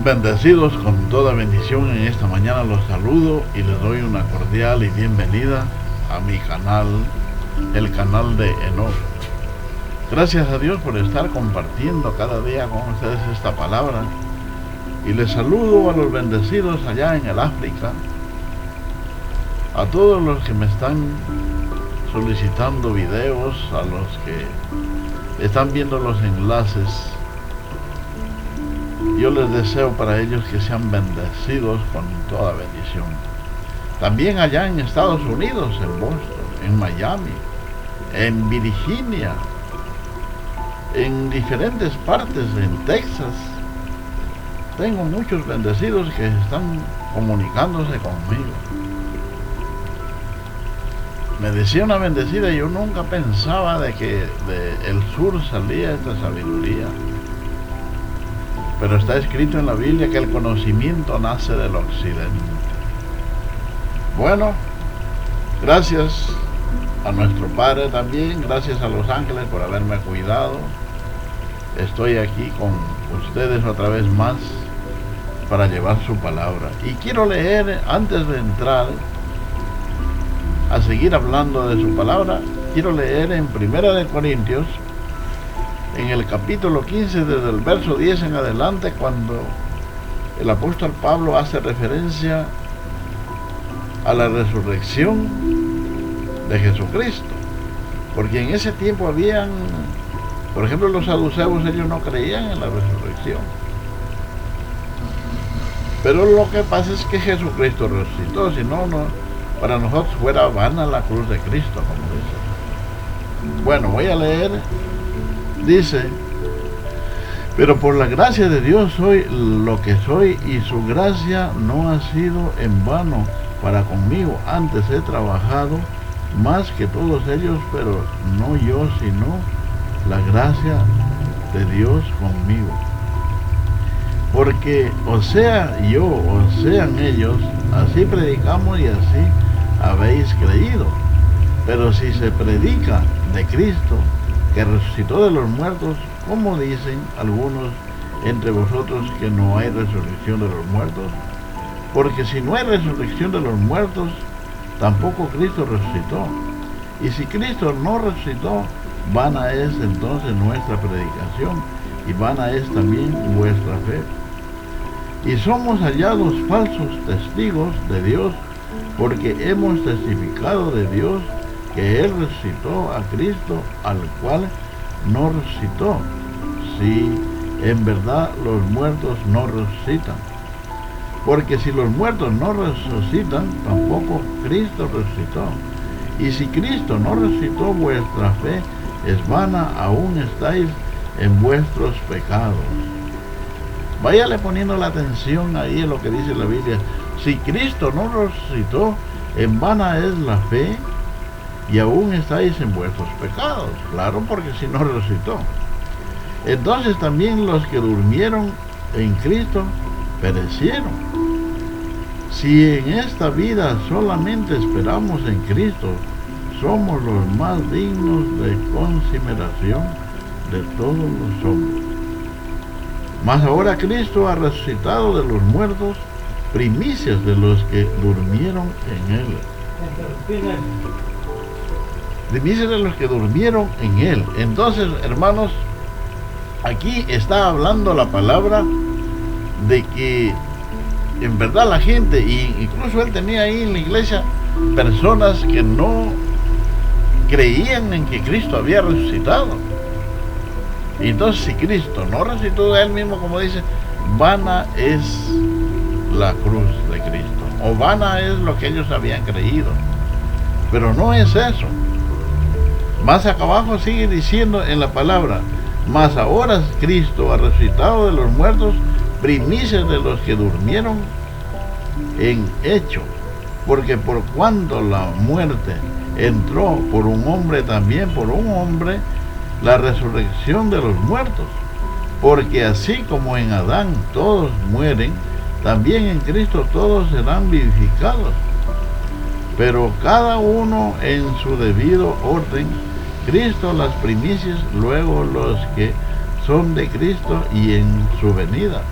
Bendecidos con toda bendición, en esta mañana los saludo y les doy una cordial y bienvenida a mi canal, el canal de Enoch. Gracias a Dios por estar compartiendo cada día con ustedes esta palabra, y les saludo a los bendecidos allá en el África, a todos los que me están solicitando videos, a los que están viendo los enlaces. Yo les deseo para ellos que sean bendecidos con toda bendición. También allá en Estados Unidos, en Boston, en Miami, en Virginia, en diferentes partes, en Texas. Tengo muchos bendecidos que están comunicándose conmigo. Me decía una bendecida, yo nunca pensaba de que del sur salía esta sabiduría. Pero está escrito en la Biblia que el conocimiento nace del occidente. Bueno, gracias a nuestro Padre también, gracias a los ángeles por haberme cuidado. Estoy aquí con ustedes otra vez más para llevar su palabra. Y quiero leer, antes de entrar a seguir hablando de su palabra, quiero leer en 1 Corintios, en el capítulo 15, desde el verso 10 en adelante, cuando el apóstol Pablo hace referencia a la resurrección de Jesucristo. Porque en ese tiempo habían, por ejemplo, los saduceos, ellos no creían en la resurrección. Pero lo que pasa es que Jesucristo resucitó, si no, para nosotros fuera vana la cruz de Cristo, como dice. Bueno, voy a leer. Dice: pero por la gracia de Dios soy lo que soy, y su gracia no ha sido en vano para conmigo. Antes he trabajado más que todos ellos, pero no yo, sino la gracia de Dios conmigo. Porque o sea yo, o sean ellos, así predicamos y así habéis creído. Pero si se predica de Cristo, que resucitó de los muertos, ¿cómo dicen algunos entre vosotros que no hay resurrección de los muertos? Porque si no hay resurrección de los muertos, tampoco Cristo resucitó. Y si Cristo no resucitó, vana es entonces nuestra predicación, y vana es también vuestra fe. Y somos hallados falsos testigos de Dios, porque hemos testificado de Dios que Él resucitó a Cristo, al cual no resucitó, si en verdad los muertos no resucitan. Porque si los muertos no resucitan, tampoco Cristo resucitó. Y si Cristo no resucitó, vuestra fe es vana, aún estáis en vuestros pecados. Váyale poniendo la atención ahí en lo que dice la Biblia. Si Cristo no resucitó, en vana es la fe, y aún estáis en vuestros pecados. Claro, porque si no resucitó. Entonces también los que durmieron en Cristo perecieron. Si en esta vida solamente esperamos en Cristo, somos los más dignos de consideración de todos los hombres. Mas ahora Cristo ha resucitado de los muertos, primicias de los que durmieron en Él. Primicias de los que durmieron en Él. Entonces, hermanos, aquí está hablando la palabra de que en verdad la gente, y incluso él tenía ahí en la iglesia personas que no creían en que Cristo había resucitado. Y entonces, si Cristo no resucitó de Él mismo, como dice, vana es la cruz de Cristo, o vana es lo que ellos habían creído. Pero no es eso. Más acá abajo sigue diciendo en la palabra: mas ahora Cristo ha resucitado de los muertos, primicias de los que durmieron en hecho. Porque por cuanto la muerte entró por un hombre, también por un hombre la resurrección de los muertos. Porque así como en Adán todos mueren, también en Cristo todos serán vivificados. Pero cada uno en su debido orden. Cristo las primicias, luego los que son de Cristo y en su venida.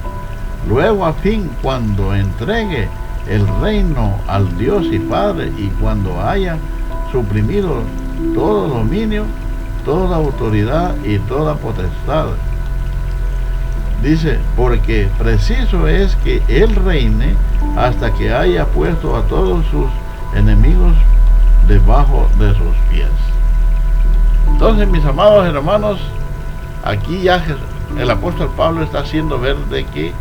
Luego, a fin, cuando entregue el reino al Dios y Padre, y cuando haya suprimido todo dominio, toda autoridad y toda potestad. Dice, porque preciso es que Él reine hasta que haya puesto a todos sus enemigos debajo de sus pies. Entonces, mis amados hermanos, aquí ya el apóstol Pablo está haciendo ver de que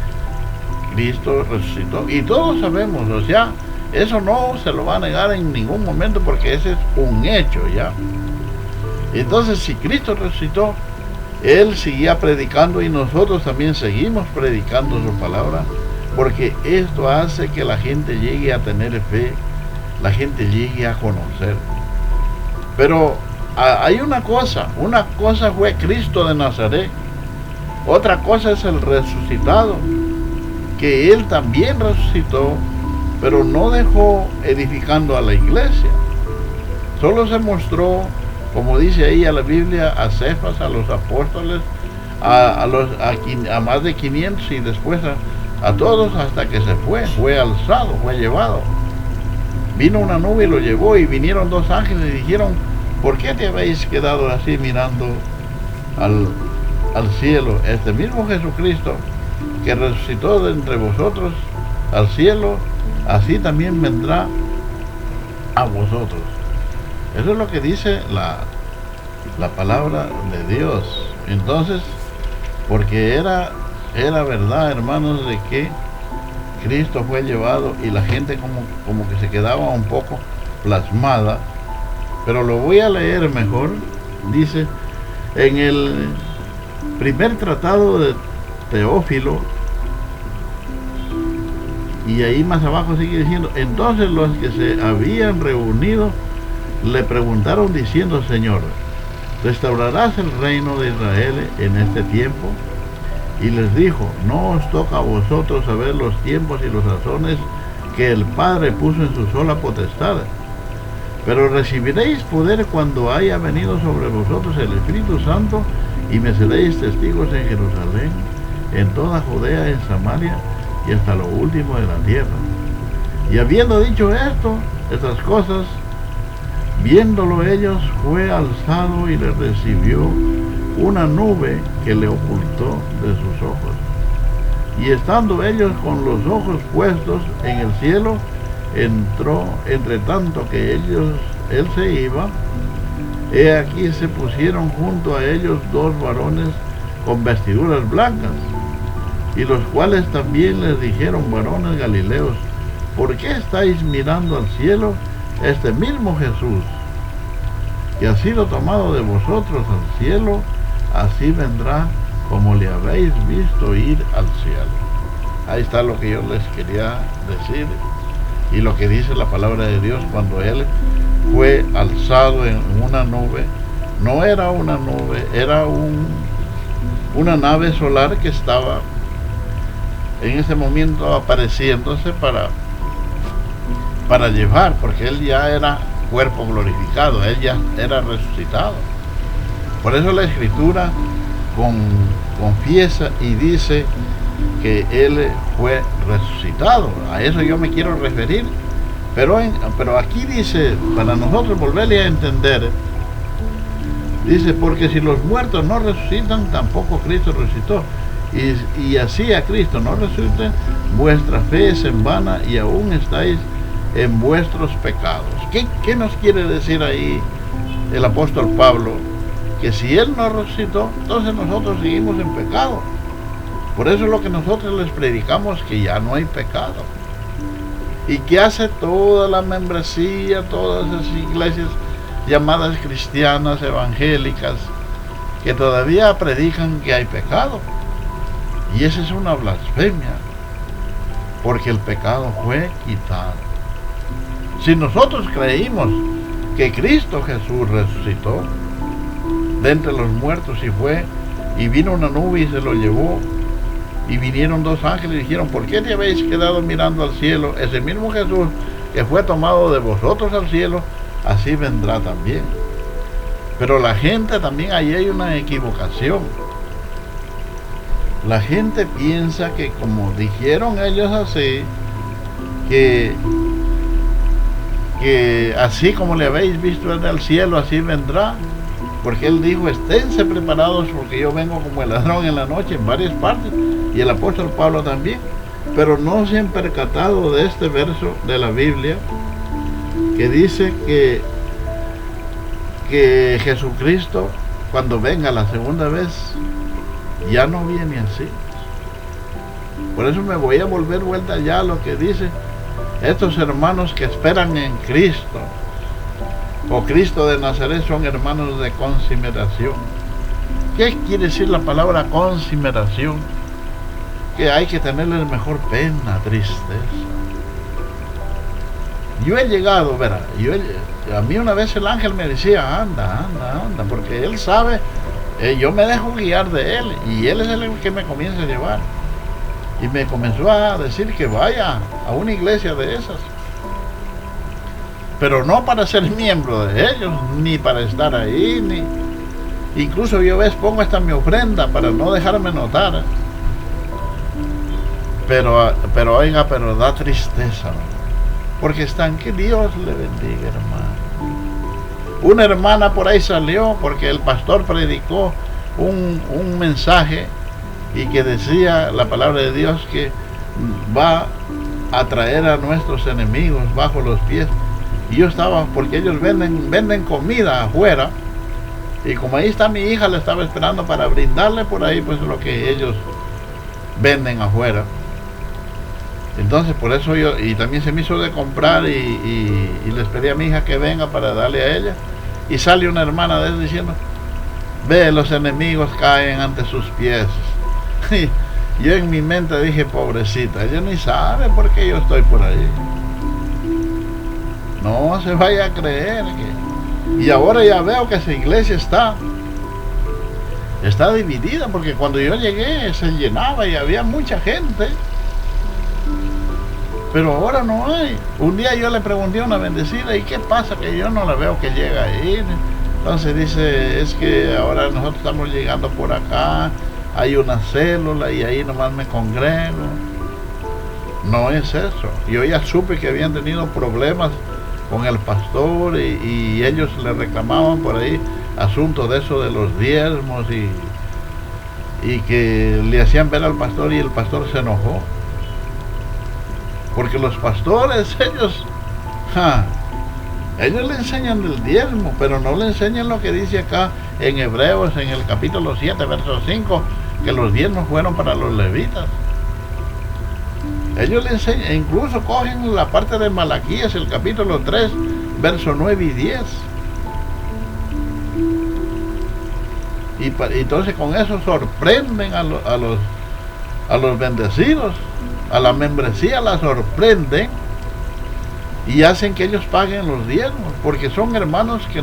Cristo resucitó, y todos sabemos, o sea, eso no se lo va a negar en ningún momento, porque ese es un hecho ya. Entonces, si Cristo resucitó, Él seguía predicando, y nosotros también seguimos predicando su palabra, porque esto hace que la gente llegue a tener fe, la gente llegue a conocer. Pero hay una cosa fue Cristo de Nazaret, otra cosa es el resucitado, que Él también resucitó, pero no dejó edificando a la iglesia. Solo se mostró, como dice ahí a la Biblia, a Cefas, a los apóstoles, a más de 500, y después a todos, hasta que se fue alzado, fue llevado. Vino una nube y lo llevó, y vinieron dos ángeles y dijeron: ¿por qué te habéis quedado así mirando al cielo? Este mismo Jesucristo que resucitó de entre vosotros al cielo, así también vendrá a vosotros. Eso es lo que dice la palabra de Dios. Entonces, porque era verdad, hermanos, de que Cristo fue llevado, y la gente como que se quedaba un poco plasmada. Pero lo voy a leer mejor. Dice en el primer tratado de Teófilo, y ahí más abajo sigue diciendo: entonces los que se habían reunido le preguntaron diciendo: Señor, ¿restaurarás el reino de Israel en este tiempo? Y les dijo: no os toca a vosotros saber los tiempos y los sazones que el Padre puso en su sola potestad, pero recibiréis poder cuando haya venido sobre vosotros el Espíritu Santo, y me seréis testigos en Jerusalén, en toda Judea, en Samaria, y hasta lo último de la tierra. Y habiendo dicho estas cosas, viéndolo ellos, fue alzado, y le recibió una nube que le ocultó de sus ojos. Y estando ellos con los ojos puestos en el cielo, entró, entre tanto que él se iba, he aquí se pusieron junto a ellos dos varones con vestiduras blancas, y los cuales también les dijeron: varones galileos, ¿por qué estáis mirando al cielo? Este mismo Jesús, que ha sido tomado de vosotros al cielo, así vendrá como le habéis visto ir al cielo. Ahí está lo que yo les quería decir, y lo que dice la palabra de Dios. Cuando Él fue alzado en una nube, no era una nube, era una nave solar que estaba en ese momento apareciéndose para llevar, porque Él ya era cuerpo glorificado, Él ya era resucitado. Por eso la Escritura confiesa y dice que Él fue resucitado. A eso yo me quiero referir. Pero aquí dice, para nosotros volverle a entender, dice: porque si los muertos no resucitan, tampoco Cristo resucitó. Y así a Cristo no resucite, vuestra fe es en vana, y aún estáis en vuestros pecados. ¿Qué nos quiere decir ahí el apóstol Pablo? Que si Él no resucitó, entonces nosotros seguimos en pecado. Por eso es lo que nosotros les predicamos, que ya no hay pecado. ¿Y qué hace toda la membresía, todas esas iglesias llamadas cristianas, evangélicas, que todavía predican que hay pecado? Y esa es una blasfemia, porque el pecado fue quitado. Si nosotros creímos que Cristo Jesús resucitó de entre los muertos, y vino una nube y se lo llevó, y vinieron dos ángeles y dijeron: ¿por qué te habéis quedado mirando al cielo? Ese mismo Jesús que fue tomado de vosotros al cielo, así vendrá también. Pero la gente también, ahí hay una equivocación. la gente piensa que como dijeron ellos así, que así como le habéis visto en el cielo, así vendrá. Porque él dijo, esténse preparados porque yo vengo como el ladrón en la noche en varias partes. Y el apóstol Pablo también. Pero no se han percatado de este verso de la Biblia que dice que Jesucristo, cuando venga la segunda vez, ya no viene así. Por eso me voy a volver vuelta ya a lo que dice estos hermanos que esperan en Cristo o Cristo de Nazaret son hermanos de consideración. ¿Qué quiere decir la palabra consideración? Que hay que tenerle mejor pena, tristeza. Yo he llegado, verá, a mí una vez el ángel me decía, anda, porque él sabe, yo me dejo guiar de él y él es el que me comienza a llevar. Y me comenzó a decir que vaya a una iglesia de esas, pero no para ser miembro de ellos, ni para estar ahí, ni incluso yo pongo hasta mi ofrenda para no dejarme notar. Pero oiga, pero da tristeza, ¿no? Porque están, que Dios le bendiga, hermano. Una hermana por ahí salió porque el pastor predicó un mensaje y que decía la palabra de Dios que va a traer a nuestros enemigos bajo los pies. Y yo estaba, porque ellos venden comida afuera, y como ahí está mi hija, le estaba esperando para brindarle por ahí pues lo que ellos venden afuera. Entonces por eso yo, y también se me hizo de comprar y les pedí a mi hija que venga para darle a ella, y sale una hermana de él diciendo, ve, los enemigos caen ante sus pies. Y yo en mi mente dije, pobrecita, ella ni sabe por qué yo estoy por ahí. No se vaya a creer que... Y ahora ya veo que esa iglesia está dividida, porque cuando yo llegué se llenaba y había mucha gente. Pero ahora no hay. Un día yo le pregunté a una bendecida, ¿y qué pasa? Que yo no la veo que llega ahí. Entonces dice, es que ahora nosotros estamos llegando por acá, hay una célula y ahí nomás me congrego. No es eso. Yo ya supe que habían tenido problemas con el pastor y ellos le reclamaban por ahí asuntos de eso de los diezmos y que le hacían ver al pastor y el pastor se enojó. Porque los pastores, ellos le enseñan del diezmo, pero no le enseñan lo que dice acá en Hebreos, en el capítulo 7, verso 5, que los diezmos fueron para los levitas. Ellos le enseñan, incluso cogen la parte de Malaquías, el capítulo 3, verso 9 y 10. Y entonces con eso sorprenden a los bendecidos. A la membresía la sorprenden y hacen que ellos paguen los diezmos, porque son hermanos que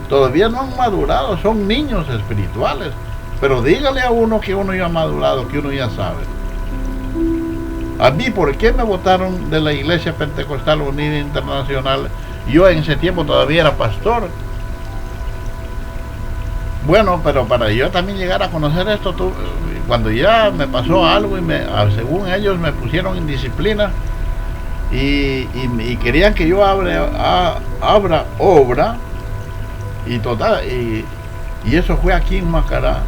todavía no han madurado, son niños espirituales. Pero dígale a uno que uno ya ha madurado, que uno ya sabe. A mí, ¿por qué me votaron de la Iglesia Pentecostal Unida Internacional? Yo en ese tiempo todavía era pastor. Bueno, pero para yo también llegar a conocer esto, cuando ya me pasó algo y según ellos me pusieron en disciplina y querían que yo abra obra y total, y eso fue aquí en Macará.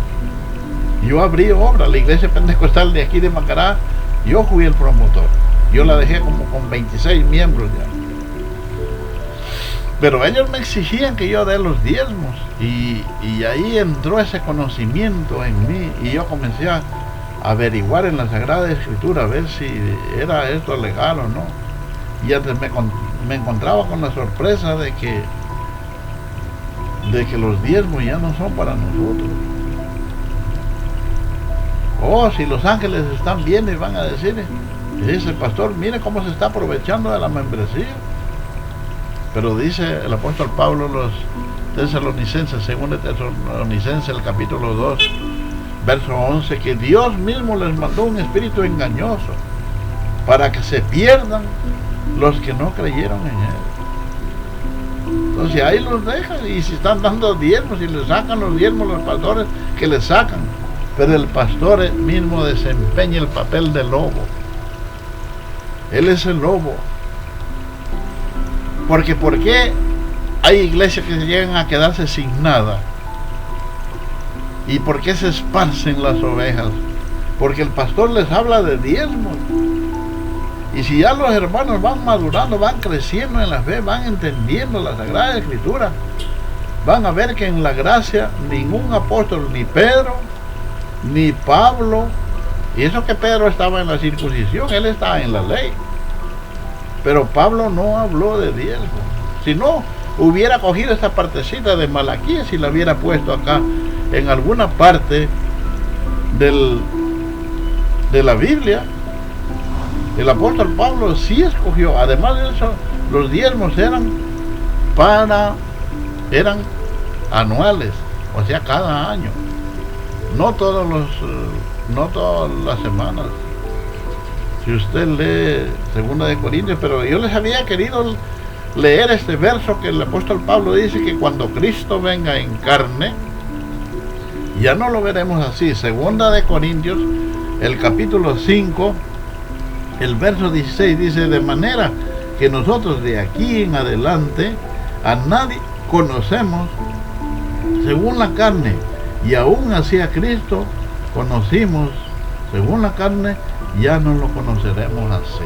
Yo abrí obra, la Iglesia Pentecostal de aquí de Macará, yo fui el promotor. Yo la dejé como con 26 miembros ya. Pero ellos me exigían que yo dé los diezmos y ahí entró ese conocimiento en mí y yo comencé a averiguar en la Sagrada Escritura a ver si era esto legal o no. Y antes me encontraba con la sorpresa de que los diezmos ya no son para nosotros. Oh, si los ángeles están viendo y van a decir, dice pastor, mire cómo se está aprovechando de la membresía. Pero dice el apóstol Pablo, los tesalonicenses, según el Tesalonicenses, el capítulo 2, verso 11, que Dios mismo les mandó un espíritu engañoso para que se pierdan los que no creyeron en él. Entonces ahí los dejan, y si están dando diezmos y les sacan los diezmos los pastores, que les sacan. pero el pastor mismo desempeña el papel de lobo. Él es el lobo. Porque ¿por qué hay iglesias que llegan a quedarse sin nada? ¿Y por qué se esparcen las ovejas? Porque el pastor les habla de diezmos. Y si ya los hermanos van madurando, van creciendo en la fe, van entendiendo la Sagrada Escritura, van a ver que en la gracia ningún apóstol, ni Pedro, ni Pablo, y eso que Pedro estaba en la circuncisión, él estaba en la ley, pero Pablo no habló de diezmo. Si no, hubiera cogido esta partecita de Malaquías y la hubiera puesto acá en alguna parte de la Biblia. El apóstol Pablo sí escogió, además de eso, los diezmos eran anuales, o sea, cada año, no todas las semanas. Si usted lee 2 de Corintios, pero yo les había querido leer este verso que el apóstol Pablo dice que cuando Cristo venga en carne, ya no lo veremos así. 2 de Corintios, el capítulo 5, el verso 16 dice: de manera que nosotros de aquí en adelante a nadie conocemos según la carne, y aún así a Cristo conocimos según la carne, ya no lo conoceremos así.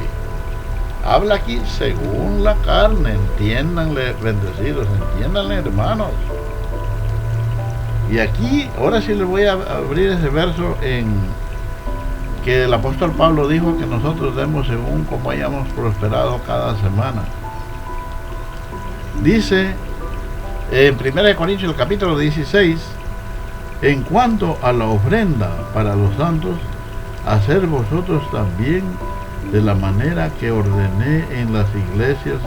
Habla aquí según la carne, entiéndanle, bendecidos, entiéndanle, hermanos. Y aquí, ahora sí les voy a abrir ese verso en que el apóstol Pablo dijo que nosotros demos según como hayamos prosperado cada semana. Dice en 1 Corintios el capítulo 16: en cuanto a la ofrenda para los santos, hacer vosotros también de la manera que ordené en las iglesias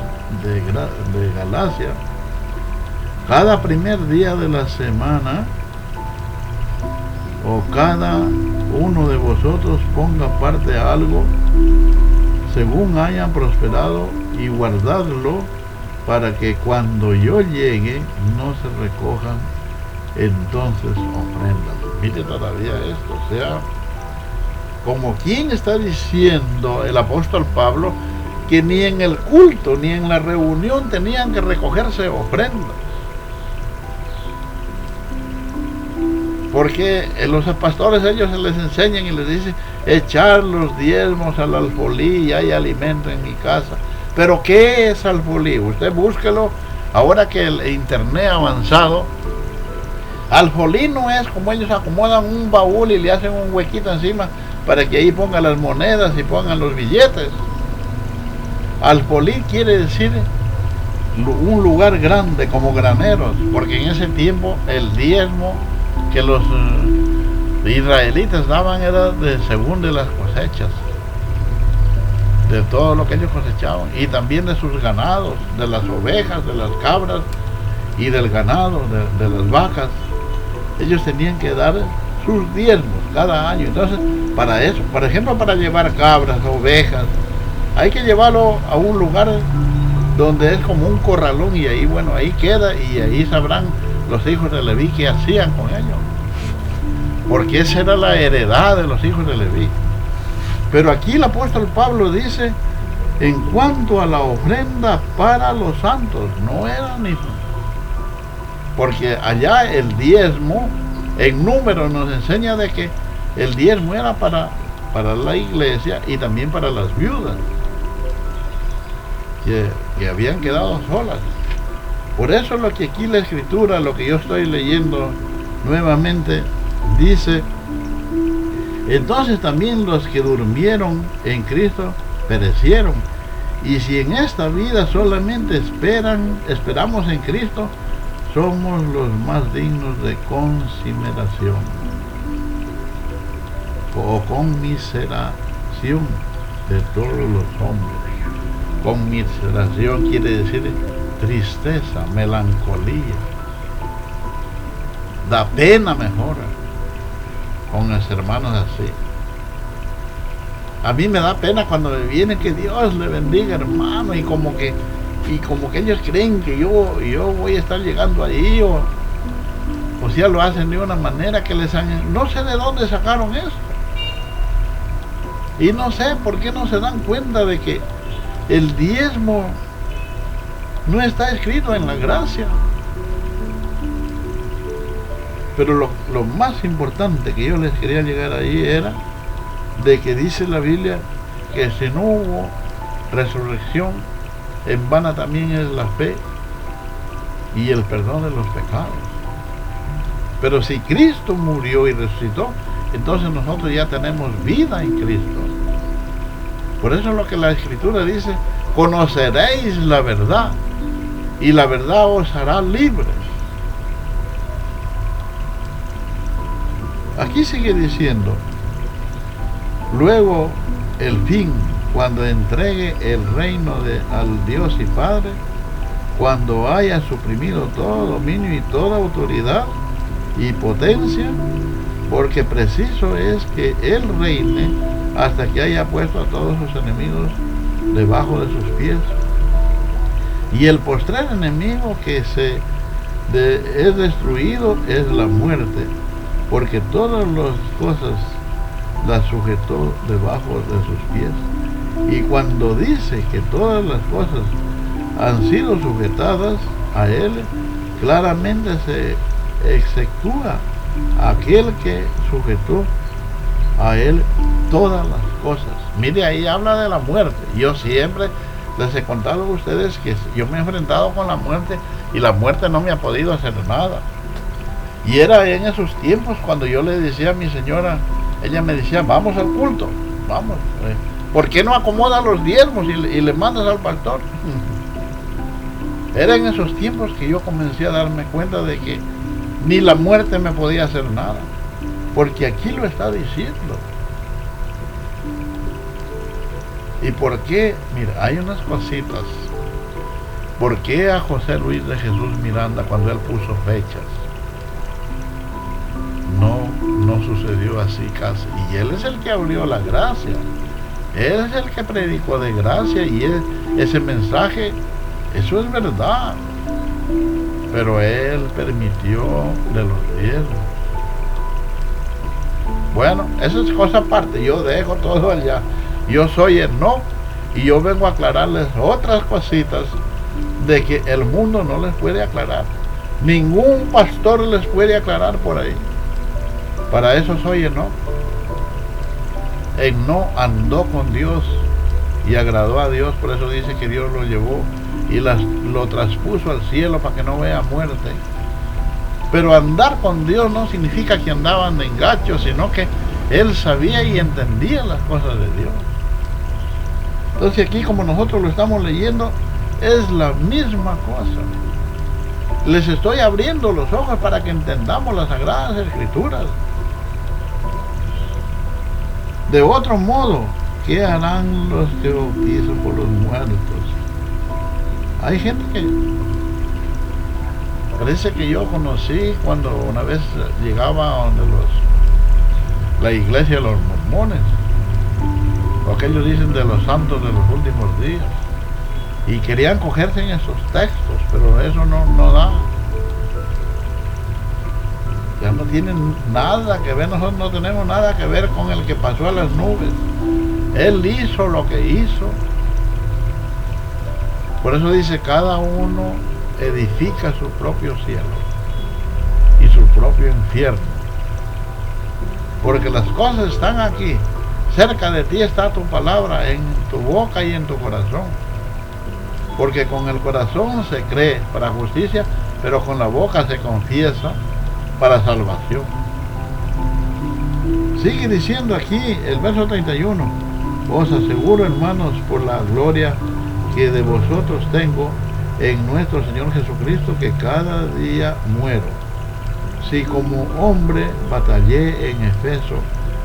de Galacia, cada primer día de la semana, o cada uno de vosotros ponga parte a algo según hayan prosperado, y guardadlo para que cuando yo llegue no se recojan entonces ofrendas. Mire todavía esto, o sea, como quien está diciendo el apóstol Pablo que ni en el culto ni en la reunión tenían que recogerse ofrendas. Porque los pastores, ellos se les enseñan y les dicen echar los diezmos al alfolí y hay alimento en mi casa. Pero ¿qué es alfolí? Usted búsquelo, ahora que el internet ha avanzado. Alfolí no es como ellos acomodan un baúl y le hacen un huequito encima para que ahí pongan las monedas y pongan los billetes. Alfolí quiere decir un lugar grande, como graneros, porque en ese tiempo el diezmo que los israelitas daban era según de las cosechas, de todo lo que ellos cosechaban, y también de sus ganados, de las ovejas, de las cabras y del ganado, de las vacas. Ellos tenían que dar sus diezmos cada año. Entonces, para eso, por ejemplo, para llevar cabras, ovejas, hay que llevarlo a un lugar donde es como un corralón, y ahí, bueno, ahí queda, y ahí sabrán los hijos de Leví qué hacían con ellos, porque esa era la heredad de los hijos de Leví. Pero aquí el apóstol Pablo dice en cuanto a la ofrenda para los santos, no era ni, porque allá el diezmo en número nos enseña de que el diezmo era para la iglesia y también para las viudas que habían quedado solas. Por eso lo que aquí la escritura, lo que yo estoy leyendo nuevamente, dice: entonces también los que durmieron en Cristo perecieron. Y si en esta vida solamente esperamos en Cristo, somos los más dignos de consideración o conmiseración de todos los hombres. Conmiseración quiere decir tristeza, melancolía, da pena mejor con los hermanos así. A mí me da pena cuando me viene que Dios le bendiga, hermano, y como que ellos creen que yo voy a estar llegando ahí, o iglesia lo hacen de una manera que les han... No sé de dónde sacaron esto. Y no sé por qué no se dan cuenta de que el diezmo no está escrito en la gracia. Pero lo más importante que yo les quería llegar ahí era de que dice la Biblia que si no hubo resurrección, en vana también es la fe y el perdón de los pecados. Pero si Cristo murió y resucitó, entonces nosotros ya tenemos vida en Cristo. Por eso es lo que la Escritura dice: conoceréis la verdad y la verdad os hará libres. Aquí sigue diciendo: luego el fin, cuando entregue el reino al Dios y Padre, cuando haya suprimido todo dominio y toda autoridad y potencia, porque preciso es que Él reine hasta que haya puesto a todos sus enemigos debajo de sus pies. Y el postrer enemigo que es destruido es la muerte, porque todas las cosas las sujetó debajo de sus pies. Y cuando dice que todas las cosas han sido sujetadas a Él, claramente se exceptúa aquel que sujetó a Él todas las cosas. Mire, ahí habla de la muerte. Yo siempre les he contado a ustedes que yo me he enfrentado con la muerte y la muerte no me ha podido hacer nada. Y era en esos tiempos cuando yo le decía a mi señora, ella me decía: vamos al culto, vamos, ¿por qué no acomodas los diezmos y le mandas al pastor? Era en esos tiempos que yo comencé a darme cuenta de que ni la muerte me podía hacer nada, porque aquí lo está diciendo. ¿Y por qué? Mira, hay unas cositas. ¿Por qué a José Luis de Jesús Miranda, cuando él puso fechas, no sucedió así casi? Y él es el que abrió la gracia, él es el que predicó de gracia, y ese mensaje, eso es verdad, pero él permitió de los diezmos. Bueno, esa es cosa aparte, yo dejo todo allá. Yo soy Enoc y yo vengo a aclararles otras cositas de que el mundo no les puede aclarar. Ningún pastor les puede aclarar por ahí. Para eso soy Enoc. Enoc andó con Dios y agradó a Dios, por eso dice que Dios lo llevó y lo traspuso al cielo para que no vea muerte. Pero andar con Dios no significa que andaban de engacho, sino que él sabía y entendía las cosas de Dios. Entonces aquí, como nosotros lo estamos leyendo, es la misma cosa. Les estoy abriendo los ojos para que entendamos las Sagradas Escrituras. De otro modo, ¿qué harán los que bautizan por los muertos? Hay gente que parece que yo conocí cuando una vez llegaba donde la iglesia de los mormones, lo que ellos dicen de los santos de los últimos días, y querían cogerse en esos textos, pero eso no da. Ya no tienen nada que ver, nosotros no tenemos nada que ver con el que pasó a las nubes. Él hizo lo que hizo. Por eso dice: cada uno edifica su propio cielo y su propio infierno, porque las cosas están aquí. Cerca de ti está tu palabra, en tu boca y en tu corazón. Porque con el corazón se cree para justicia, pero con la boca se confiesa para salvación. Sigue diciendo aquí el verso 31: os aseguro, hermanos, por la gloria que de vosotros tengo en nuestro Señor Jesucristo, que cada día muero. Si como hombre batallé en Efeso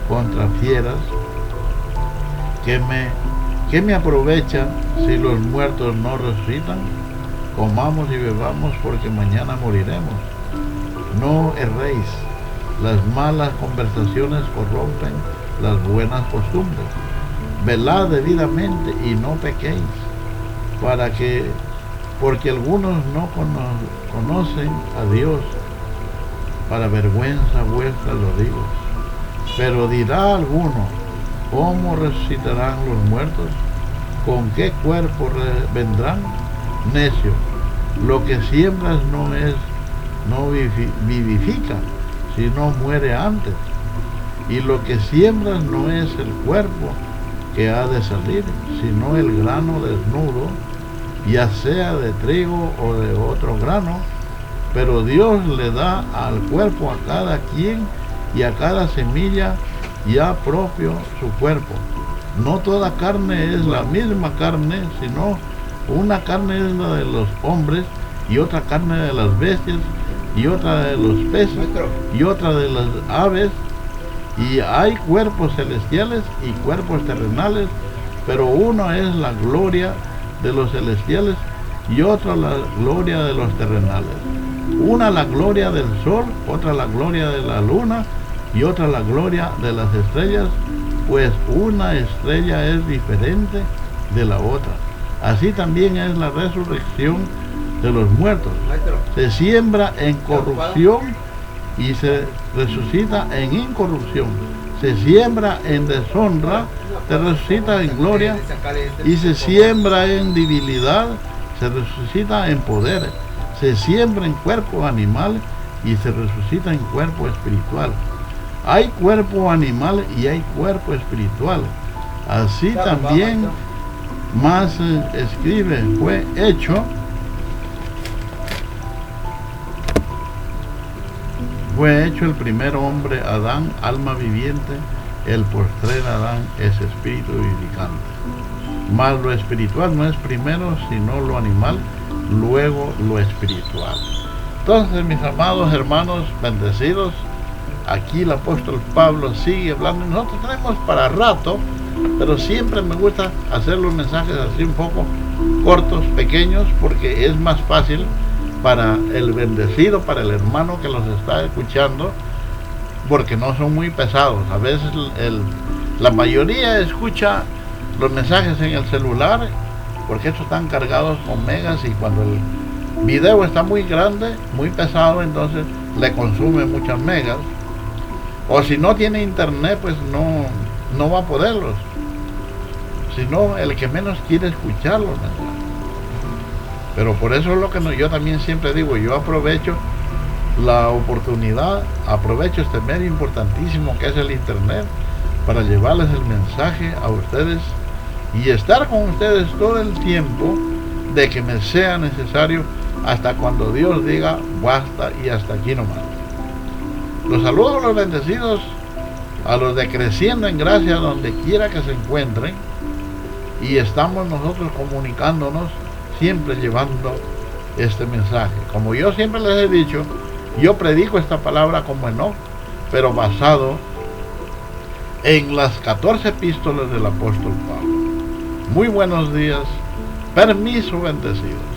contra fieras, ¿qué me aprovecha si los muertos no resucitan? Comamos y bebamos, porque mañana moriremos. No erréis, las malas conversaciones corrompen las buenas costumbres. Velad debidamente y no pequéis, porque algunos no conocen a Dios. para vergüenza vuestra lo digo. Pero dirá alguno, ¿cómo resucitarán los muertos? ¿Con qué cuerpo vendrán? Necio, lo que siembras no vivifica, sino muere antes. Y lo que siembras no es el cuerpo que ha de salir, sino el grano desnudo, ya sea de trigo o de otro grano. Pero Dios le da al cuerpo a cada quien y a cada semilla ya propio su cuerpo. No toda carne es la misma carne, sino una carne es la de los hombres, y otra carne de las bestias, y otra de los peces, y otra de las aves. Y hay cuerpos celestiales y cuerpos terrenales, pero uno es la gloria de los celestiales y otra la gloria de los terrenales. Una la gloria del sol, otra la gloria de la luna y otra la gloria de las estrellas, pues una estrella es diferente de la otra. Así también es la resurrección de los muertos. Se siembra en corrupción y se resucita en incorrupción. Se siembra en deshonra, se resucita en gloria, y se siembra en debilidad, se resucita en poder. Se siembra en cuerpo animal y se resucita en cuerpo espiritual. Hay cuerpo animal y hay cuerpo espiritual. Así también más escribe, fue hecho el primer hombre, Adán, alma viviente; el postrer Adán es espíritu vivificante. Mas lo espiritual no es primero, sino lo animal, luego lo espiritual. Entonces, mis amados hermanos bendecidos, aquí el apóstol Pablo sigue hablando. Nosotros tenemos para rato, pero siempre me gusta hacer los mensajes así un poco cortos, pequeños, porque es más fácil para el bendecido, para el hermano que los está escuchando, porque no son muy pesados. A veces la mayoría escucha los mensajes en el celular, porque estos están cargados con megas, y cuando el video está muy grande, muy pesado, entonces le consume muchas megas. O si no tiene internet, pues no va a poderlos, sino el que menos quiere escuchar los mensajes. Pero por eso es lo que yo también siempre digo, yo aprovecho la oportunidad, aprovecho este medio importantísimo que es el internet, para llevarles el mensaje a ustedes y estar con ustedes todo el tiempo de que me sea necesario, hasta cuando Dios diga basta y hasta aquí nomás. Los saludo a los bendecidos, a los de Creciendo en Gracia, donde quiera que se encuentren, y estamos nosotros comunicándonos, siempre llevando este mensaje. Como yo siempre les he dicho, yo predico esta palabra como Enoc, pero basado en las 14 epístolas del apóstol Pablo. Muy buenos días, permiso bendecido.